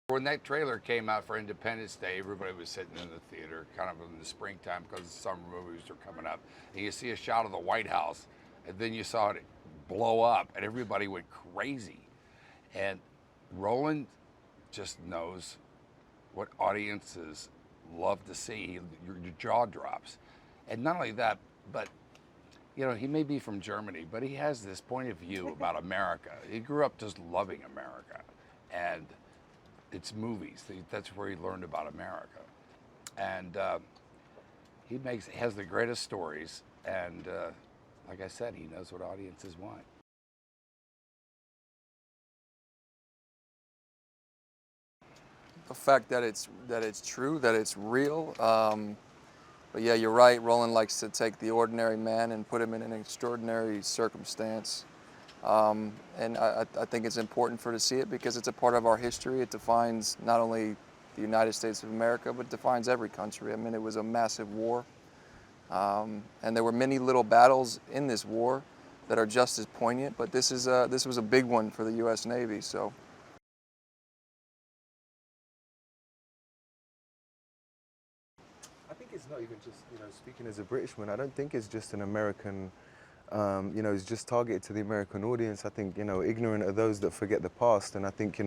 When that trailer came out for Independence Day, everybody was sitting in the theater, kind of in the springtime, because the summer movies are coming up. And you see a shot of the White House, and then you saw it blow up, and everybody went crazy. And Roland just knows what audiences love to see. Your jaw drops. And not only that, but you know, he may be from Germany, but he has this point of view about America. He grew up just loving America. And it's movies. That's where he learned about America. And he has the greatest stories. And like I said, he knows what audiences want. The fact that it's true, that it's real. But yeah, you're right. Roland likes to take the ordinary man and put him in an extraordinary circumstance. And I think it's important to see it because it's a part of our history. It defines not only the United States of America, but defines every country. I mean, it was a massive war. And there were many little battles in this war that are just as poignant, but this was a big one for the U.S. Navy. So. I think it's not even just, speaking as a Britishman, I don't think it's just an American, it's just targeted to the American audience. I think, ignorant are those that forget the past. And I think,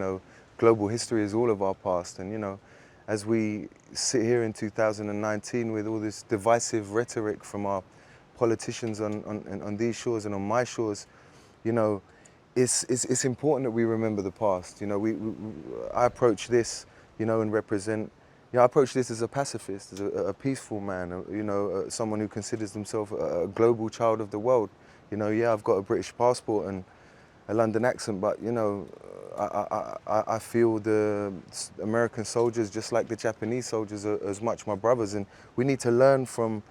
global history is all of our past. And, as we sit here in 2019 with all this divisive rhetoric from our politicians on these shores and on my shores, it's important that we remember the past. I approach this, and represent. I approach this as a pacifist, as a peaceful man, someone who considers himself a global child of the world. Yeah, I've got a British passport and a London accent, but, I feel the American soldiers, just like the Japanese soldiers, are as much my brothers. And we need to learn from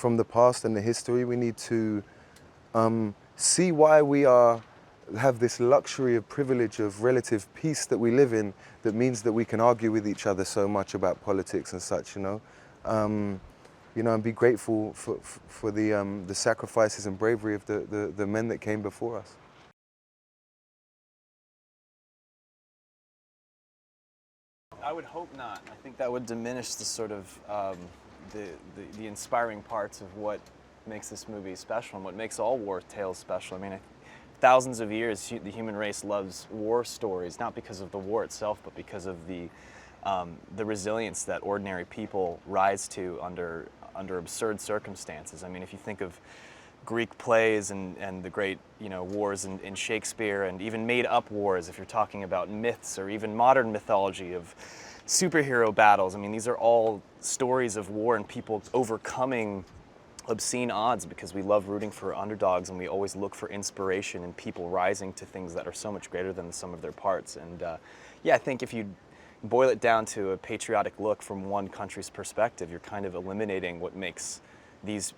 the past and the history. We need to see why we have this luxury of privilege of relative peace that we live in, that means that we can argue with each other so much about politics and such, and be grateful for the sacrifices and bravery of the men that came before us. I would hope not. I think that would diminish the sort of the inspiring parts of what makes this movie special and what makes all war tales special. I mean, thousands of years, the human race loves war stories, not because of the war itself, but because of the resilience that ordinary people rise to under absurd circumstances. I mean, if you think of Greek plays and the great wars in Shakespeare, and even made-up wars, if you're talking about myths or even modern mythology of superhero battles, I mean, these are all stories of war and people overcoming obscene odds because we love rooting for underdogs, and we always look for inspiration in people rising to things that are so much greater than the sum of their parts. And yeah, I think if you boil it down to a patriotic look from one country's perspective, you're kind of eliminating what makes these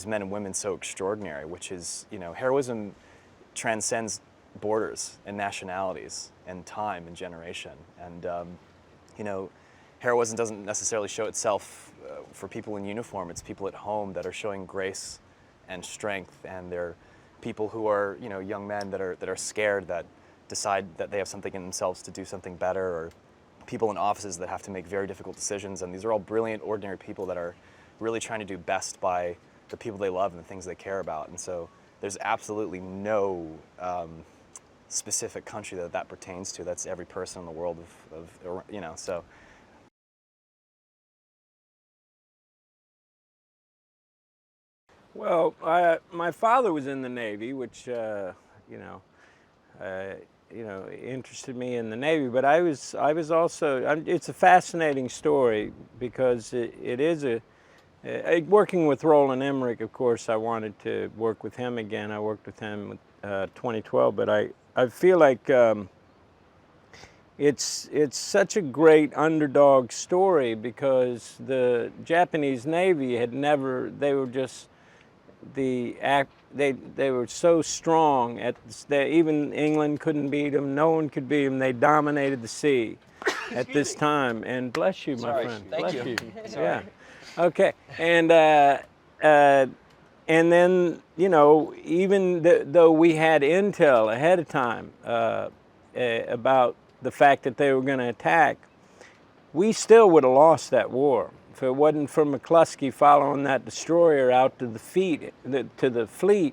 men and women so extraordinary, which is, heroism transcends borders and nationalities and time and generation. And heroism doesn't necessarily show itself for people in uniform. It's people at home that are showing grace and strength, and they're people who are, young men that are scared, that decide that they have something in themselves to do something better, or people in offices that have to make very difficult decisions. And these are all brilliant, ordinary people that are really trying to do best by the people they love and the things they care about. And so there's absolutely no specific country that pertains to. That's every person in the world so. Well, my father was in the Navy, which interested me in the Navy. But I was also. It's a fascinating story because it is working with Roland Emmerich. Of course, I wanted to work with him again. I worked with him in 2012, but I feel like it's such a great underdog story because the Japanese Navy had never. They were just. They were so strong even England couldn't beat them. No one could beat them. They dominated the sea at this time. And bless you, my friend. Thank you. Yeah. Okay. And then even though we had intel ahead of time about the fact that they were going to attack, we still would have lost that war. If it wasn't for McCluskey following that destroyer out to the fleet,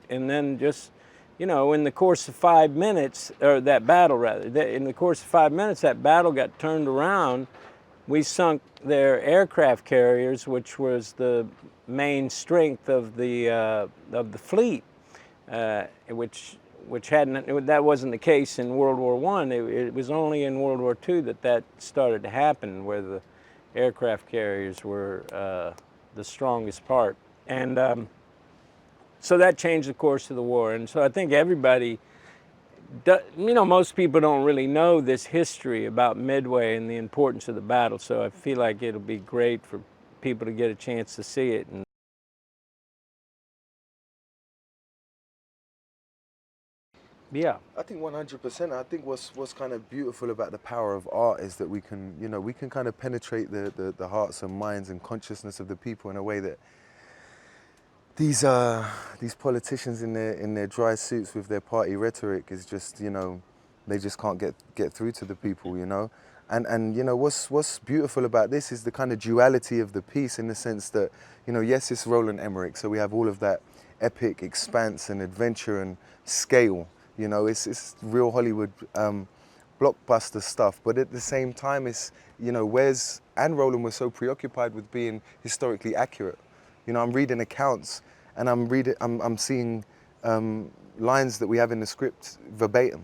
and then just, you know, in the course of 5 minutes, or that battle rather, in the course of 5 minutes, that battle got turned around. We sunk their aircraft carriers, which was the main strength of the fleet, which hadn't, that wasn't the case in World War I. It was only in World War II that started to happen, where the aircraft carriers were the strongest part. And so that changed the course of the war. And so I think everybody, you know, most people don't really know this history about Midway and the importance of the battle. So I feel like it'll be great for people to get a chance to see it. And yeah. I think 100%. I think what's kind of beautiful about the power of art is that we can, you know, we can kind of penetrate the hearts and minds and consciousness of the people in a way that these politicians in their dry suits with their party rhetoric is just, you know, they just can't get through to the people, you know. And you know, what's beautiful about this is the kind of duality of the piece, in the sense that, you know, yes, it's Roland Emmerich, so we have all of that epic expanse and adventure and scale. You know, it's real Hollywood blockbuster stuff, but at the same time, it's, you know, Wes and Roland were so preoccupied with being historically accurate. You know, I'm reading accounts, and I'm seeing lines that we have in the script verbatim,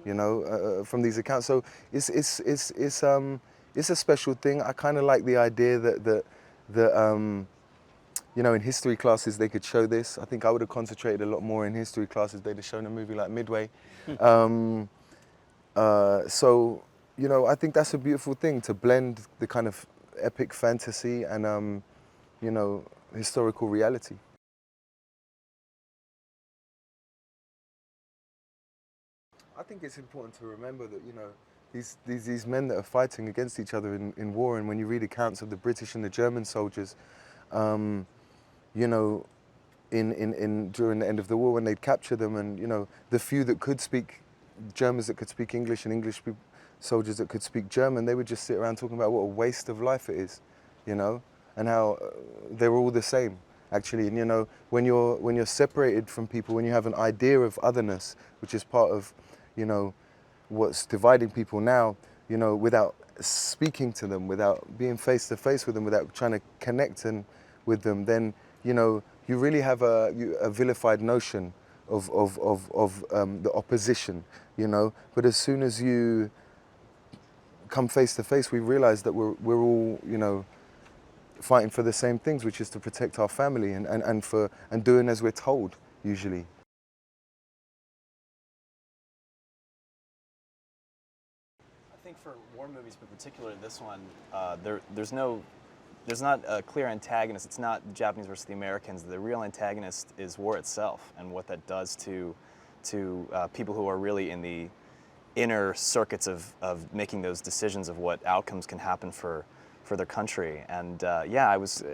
you know, from these accounts. So it's a special thing. I kind of like the idea that you know, in history classes they could show this. I think I would have concentrated a lot more in history classes. They'd have shown a movie like Midway. So, you know, I think that's a beautiful thing, to blend the kind of epic fantasy and, you know, historical reality. I think it's important to remember that, you know, these men that are fighting against each other in war, and when you read accounts of the British and the German soldiers, you know, during the end of the war, when they'd capture them, and, you know, the few that could speak, Germans that could speak English and English soldiers that could speak German, they would just sit around talking about what a waste of life it is, you know, and how they were all the same, actually. And, you know, when you're separated from people, when you have an idea of otherness, which is part of, you know, what's dividing people now, you know, without speaking to them, without being face to face with them, without trying to connect with them, then, you know, you really have a vilified notion of the opposition, you know. But as soon as you come face to face, we realize that we're all, you know, fighting for the same things, which is to protect our family and doing as we're told, usually. I think for war movies, but particularly this one, there's not a clear antagonist. It's not the Japanese versus the Americans. The real antagonist is war itself, and what that does to people who are really in the inner circuits of making those decisions of what outcomes can happen for their country. And yeah, I was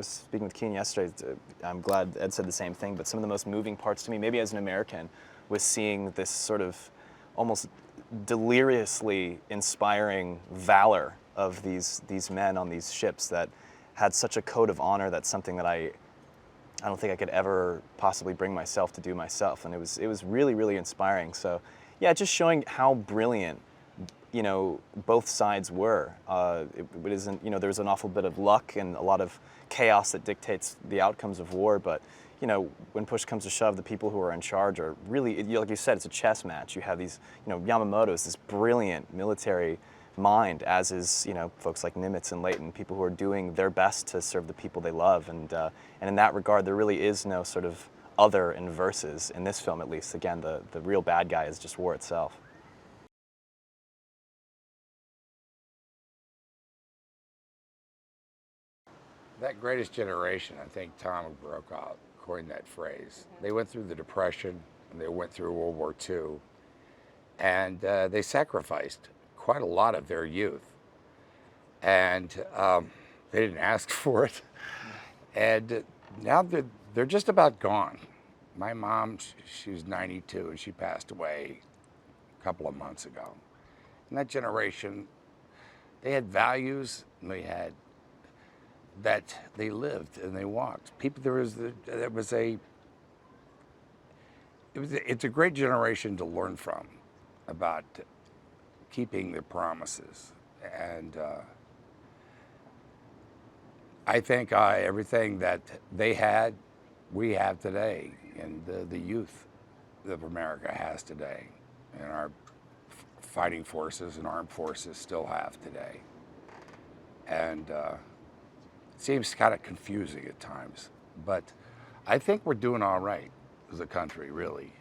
speaking with Keen yesterday. I'm glad Ed said the same thing. But some of the most moving parts to me, maybe as an American, was seeing this sort of almost deliriously inspiring valor of these men on these ships that had such a code of honor. That's something that I don't think I could ever possibly bring myself to do myself, and it was really, really inspiring. So yeah, just showing how brilliant, you know, both sides were. It isn't, you know, there's an awful bit of luck and a lot of chaos that dictates the outcomes of war, but, you know, when push comes to shove, the people who are in charge are really, like you said, it's a chess match. You have these, you know, Yamamoto is this brilliant military mind, as is, you know, folks like Nimitz and Leighton, people who are doing their best to serve the people they love. And in that regard, there really is no sort of other and versus in this film, at least. Again, the real bad guy is just war itself. That greatest generation, I think Tom Brokaw coined that phrase. They went through the Depression, and they went through World War II, and they sacrificed quite a lot of their youth. And they didn't ask for it. And now they're just about gone. My mom, she was 92, and she passed away a couple of months ago. And that generation, They had values, and they had that they lived and they walked. People, it's a great generation to learn from about keeping their promises. And I think everything that they had, we have today, and the youth of America has today, and our fighting forces and armed forces still have today. And it seems kind of confusing at times, but I think we're doing all right as a country, really.